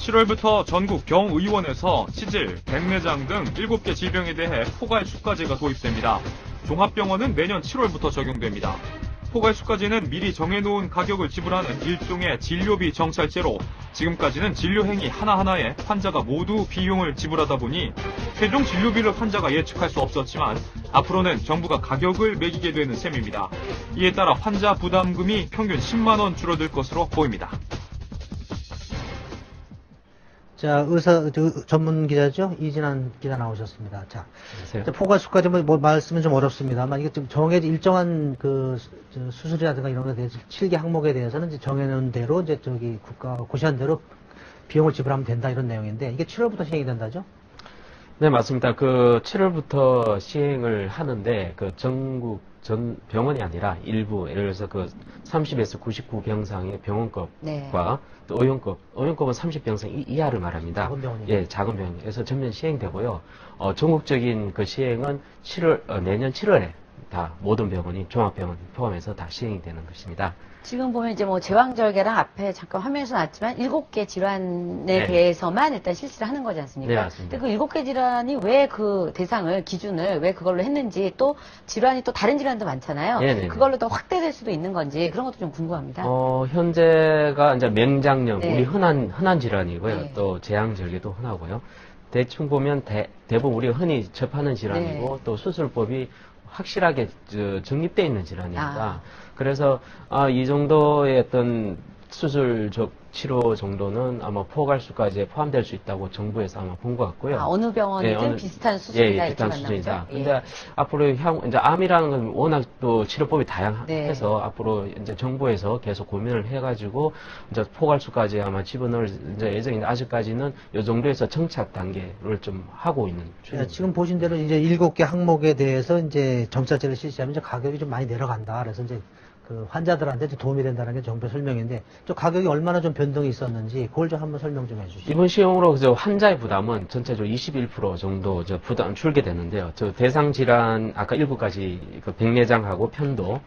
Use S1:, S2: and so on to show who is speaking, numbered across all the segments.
S1: 7월부터 전국 병의원에서 치질, 백내장 등 7개 질병에 대해 포괄수가제가 도입됩니다. 종합병원은 내년 7월부터 적용됩니다. 포괄수가제는 미리 정해놓은 가격을 지불하는 일종의 진료비 정찰제로 지금까지는 진료행위 하나하나에 환자가 모두 비용을 지불하다 보니 최종 진료비를 환자가 예측할 수 없었지만 앞으로는 정부가 가격을 매기게 되는 셈입니다. 이에 따라 환자 부담금이 평균 10만 원 줄어들 것으로 보입니다.
S2: 자, 전문 기자죠? 이진환 기자 나오셨습니다. 자,
S3: 안녕하세요.
S2: 포괄수가제 뭐 말씀은 좀 어렵습니다만, 이게 좀 일정한 수술이라든가 이런 것에 대해서 7개 항목에 대해서는 이제 정해놓은 대로 이제 국가가 고시한 대로 비용을 지불하면 된다 이런 내용인데, 이게 7월부터 시행이 된다죠?
S3: 네, 맞습니다. 7월부터 시행을 하는데, 전국 전 병원이 아니라 일부, 예를 들어서 30에서 99 병상의 병원급과
S4: 네.
S3: 또 의원급은 30병상 이하를 말합니다.
S2: 작은 병원이요?
S3: 예, 작은 병원에서 전면 시행되고요. 전국적인 시행은 내년 7월에 다 모든 병원이 종합병원 포함해서 다 시행이 되는 것입니다.
S4: 지금 보면 이제 뭐 제왕절개랑 앞에 잠깐 화면에서 나왔지만 7개 질환에
S3: 네.
S4: 대해서만 일단 실시를 하는 거지 않습니까?
S3: 네, 맞습니다.
S4: 근데 그 7개 질환이 왜 기준을 왜 그걸로 했는지, 또 질환이 또 다른 질환도 많잖아요.
S3: 네네.
S4: 그걸로 더 확대될 수도 있는 건지 그런 것도 좀 궁금합니다.
S3: 현재가 이제 맹장염,
S4: 네.
S3: 우리 흔한 질환이고요.
S4: 네.
S3: 또 제왕절개도 흔하고요. 대충 보면 대부분 우리가 흔히 접하는 질환이고
S4: 네.
S3: 또 수술법이 확실하게 정립되어 있는 질환입니다.
S4: 아.
S3: 그래서 이 정도의 어떤 수술적 치료 정도는 아마 포괄수가제에 포함될 수 있다고 정부에서 아마 본 것 같고요.
S4: 어느 병원이든 비슷한 수준이다 이렇게
S3: 비슷한
S4: 맞나
S3: 수준이다.
S4: 보죠?
S3: 근데 앞으로 이제 암이라는 건 워낙 또 치료법이 다양해서
S4: 네.
S3: 앞으로 이제 정부에서 계속 고민을 해가지고 이제 포괄수가제 아마 집어넣을 이제 예정인데 아직까지는 이 정도에서 정착 단계를 좀 하고 있는 중입니다.
S2: 지금 보신 대로 이제 7개 항목에 대해서 이제 정찰제를 실시하면 이제 가격이 좀 많이 내려간다. 그래서 이제 환자들한테 도움이 된다는 게 정부의 설명인데, 저 가격이 얼마나 좀 변동이 있었는지, 그걸 좀 한번 설명 좀 해주시죠.
S3: 이번 시행으로 환자의 부담은 전체적으로 21% 정도 부담 줄게 되는데요. 대상 질환 아까 7가지 백내장하고 편도,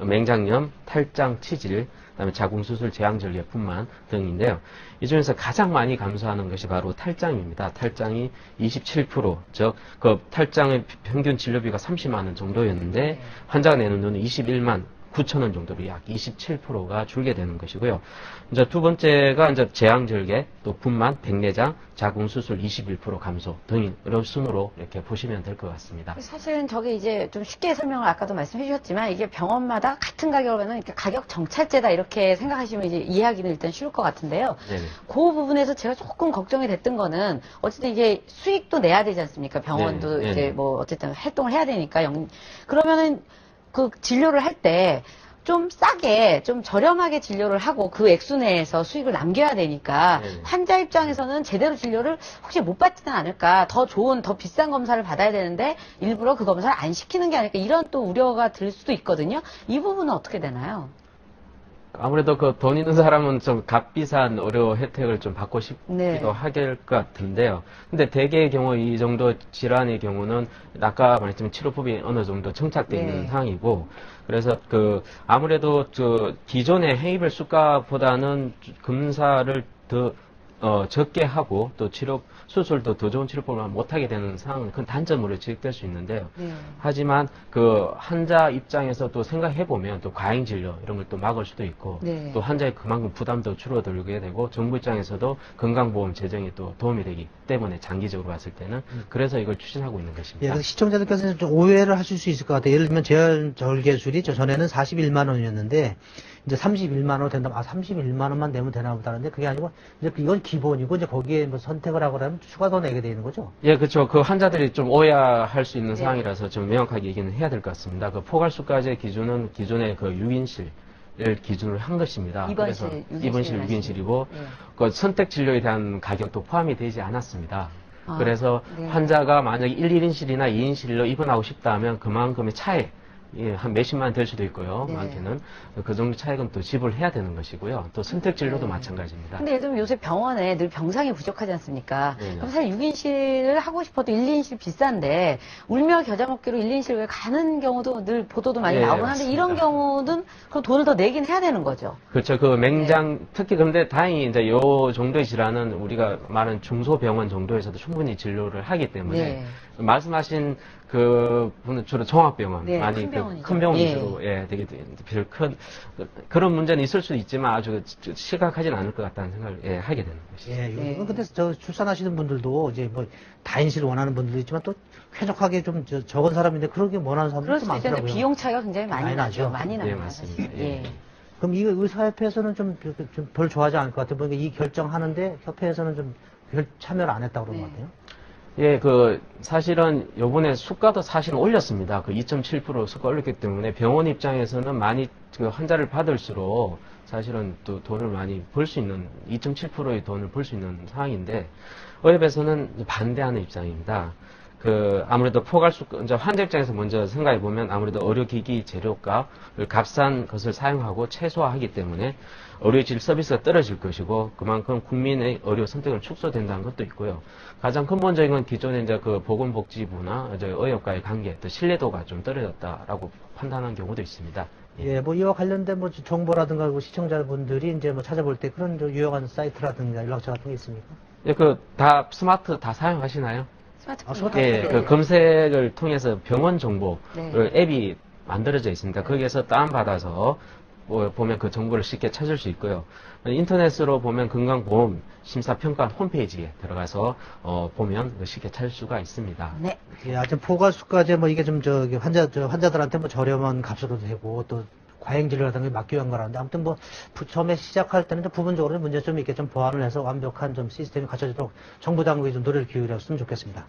S3: 맹장염, 탈장, 치질, 그다음에 자궁수술, 제왕절개, 분만 등인데요. 이 중에서 가장 많이 감소하는 것이 바로 탈장입니다. 탈장이 27%, 즉 탈장의 평균 진료비가 30만 원 정도였는데 환자가 내는 돈은 21만 9천 원 정도로 약 27%가 줄게 되는 것이고요. 이제 두 번째가 이제 제왕절개, 또 분만, 백내장, 자궁수술 21% 감소 등이 이런 순으로 이렇게 보시면 될 것 같습니다.
S4: 사실은 저게 이제 좀 쉽게 설명을 아까도 말씀해 주셨지만, 이게 병원마다 같은 가격을 하면 가격 정찰제다 이렇게 생각하시면 이제 이해하기는 일단 쉬울 것 같은데요.
S3: 네네.
S4: 그 부분에서 제가 조금 걱정이 됐던 거는, 어쨌든 이게 수익도 내야 되지 않습니까? 병원도
S3: 네네.
S4: 이제 뭐 어쨌든 활동을 해야 되니까. 그러면은 진료를 할 때 좀 싸게, 좀 저렴하게 진료를 하고 그 액수 내에서 수익을 남겨야 되니까
S3: 네네.
S4: 환자 입장에서는 제대로 진료를 혹시 못 받지는 않을까, 더 좋은, 더 비싼 검사를 받아야 되는데 일부러 그 검사를 안 시키는 게 아닐까, 이런 또 우려가 들 수도 있거든요. 이 부분은 어떻게 되나요?
S3: 아무래도 돈 있는 사람은 좀 값비싼 의료 혜택을 좀 받고 싶기도
S4: 네.
S3: 하길 것 같은데요. 근데 대개의 경우 이 정도 질환의 경우는 아까 말했지만 치료법이 어느 정도 정착되어 있는
S4: 네.
S3: 상황이고, 그래서 아무래도 기존의 해이별 수가보다는 검사를 더 적게 하고 또 수술도 더 좋은 치료법을 못하게 되는 상황은 큰 단점으로 지적될 수 있는데요.
S4: 네.
S3: 하지만 환자 입장에서 또 생각해보면 또 과잉 진료 이런 걸 또 막을 수도 있고,
S4: 네.
S3: 또 환자의 그만큼 부담도 줄어들게 되고, 정부 입장에서도 건강보험 재정에 또 도움이 되기 때문에 장기적으로 봤을 때는 그래서 이걸 추진하고 있는 것입니다.
S2: 그래서 시청자들께서는 좀 오해를 하실 수 있을 것 같아요. 예를 들면 제왕절개술이 전에는 41만 원이었는데 이제 31만 원 된다면 31만 원만 내면 되나 보다는데, 그게 아니고 이제 이건 기본이고 이제 거기에 뭐 선택을 하거나 하면 추가 더 내게 되는 거죠.
S3: 예, 그렇죠. 환자들이 좀 오해할 수 있는
S4: 네.
S3: 상황이라서 좀 명확하게 얘기는 해야 될 것 같습니다. 포괄수가제 기준은 기존의 6인실을 기준으로 한 것입니다.
S4: 입원실,
S3: 그래서
S4: 6인실
S3: 입원실 6인실이고
S4: 네.
S3: 선택 진료에 대한 가격도 포함이 되지 않았습니다. 그래서
S4: 네.
S3: 환자가 만약에 1인실이나 2인실로 입원하고 싶다 하면 그만큼의 차액, 예, 한 몇십만 될 수도 있고요.
S4: 네.
S3: 많게는. 그 정도 차액은 또 지불해야 되는 것이고요. 또 선택 진료도
S4: 네.
S3: 마찬가지입니다.
S4: 근데 예를 들면 요새 병원에 늘 병상이 부족하지 않습니까?
S3: 네.
S4: 그럼 사실 6인실을 하고 싶어도 1, 2인실 비싼데 울며 겨자 먹기로 1, 2인실 왜 가는 경우도 늘 보도도 많이
S3: 네,
S4: 나오고 하는데 이런
S3: 맞습니다.
S4: 경우는 그럼 돈을 더 내긴 해야 되는 거죠.
S3: 그렇죠. 그 맹장, 특히 그런데 다행히 이제 요 정도의 질환은 우리가 말하는 중소병원 정도에서도 충분히 진료를 하기 때문에
S4: 네.
S3: 말씀하신 그 분은 주로 종합병원,
S4: 네,
S3: 많이
S4: 큰 병원이죠.
S3: 큰 병원
S4: 예.
S3: 위주로 예, 되게 별 큰 그런 문제는 있을 수도 있지만 아주 심각하진 않을 것 같다는 생각을 예, 하게 되는 것이죠.
S2: 예,
S4: 네.
S2: 요즘은 근데 저 출산하시는 분들도 이제 뭐 다인실 원하는 분들도 있지만 또 쾌적하게 좀 적은 사람인데 그렇게 원하는 사람들도
S4: 그럴
S2: 좀
S4: 수도 있는데
S2: 많더라고요.
S4: 비용 차이가 굉장히 많이
S2: 많이
S4: 나죠.
S2: 나죠.
S4: 많이
S3: 예,
S4: 납니다.
S3: 맞습니다.
S4: 사실.
S3: 예.
S2: 그럼 이 의사협회에서는 좀 별 좋아하지 않을 것 같아요. 보니까 이 결정하는데 협회에서는 좀 별 참여를 안 했다고 그런 것
S4: 네.
S2: 같아요.
S3: 예, 그, 사실은 요번에 수가도 사실은 올렸습니다. 그 2.7% 수가 올렸기 때문에 병원 입장에서는 많이 그 환자를 받을수록 사실은 또 돈을 많이 벌 수 있는, 2.7%의 돈을 벌 수 있는 상황인데, 의협에서는 반대하는 입장입니다. 그, 아무래도 이제 환자 입장에서 먼저 생각해 보면 아무래도 의료기기 재료값을 값싼 것을 사용하고 최소화하기 때문에 의료질 서비스가 떨어질 것이고 그만큼 국민의 의료 선택은 축소된다는 것도 있고요. 가장 근본적인 건 기존에 이제 그 보건복지부나 이제 의협과의 관계, 또 신뢰도가 좀 떨어졌다라고 판단한 경우도 있습니다.
S2: 예, 뭐 이와 관련된 뭐 정보라든가 그 시청자분들이 이제 뭐 찾아볼 때 그런 저 유용한 사이트라든가 연락처 같은 게 있습니까?
S3: 예, 그 다 스마트 다 사용하시나요?
S4: 스마트폰.
S2: 스마트폰.
S3: 예, 그 검색을 통해서 병원 정보
S4: 네.
S3: 앱이 만들어져 있습니다. 거기에서 다운받아서 보면 그 정보를 쉽게 찾을 수 있고요. 인터넷으로 보면 건강보험 심사평가 홈페이지에 들어가서 보면 쉽게 찾을 수가 있습니다.
S4: 네.
S2: 예, 하여튼 포괄수까지 뭐 이게 좀 저기 환자들한테 뭐 저렴한 값으로 되고 또 과잉진료라든가 막교한 거라는데 아무튼 뭐 처음에 시작할 때는 좀 부분적으로 문제점이 있게 좀 보완을 해서 완벽한 좀 시스템이 갖춰지도록 정부 당국이 좀 노력을 기울였으면 좋겠습니다.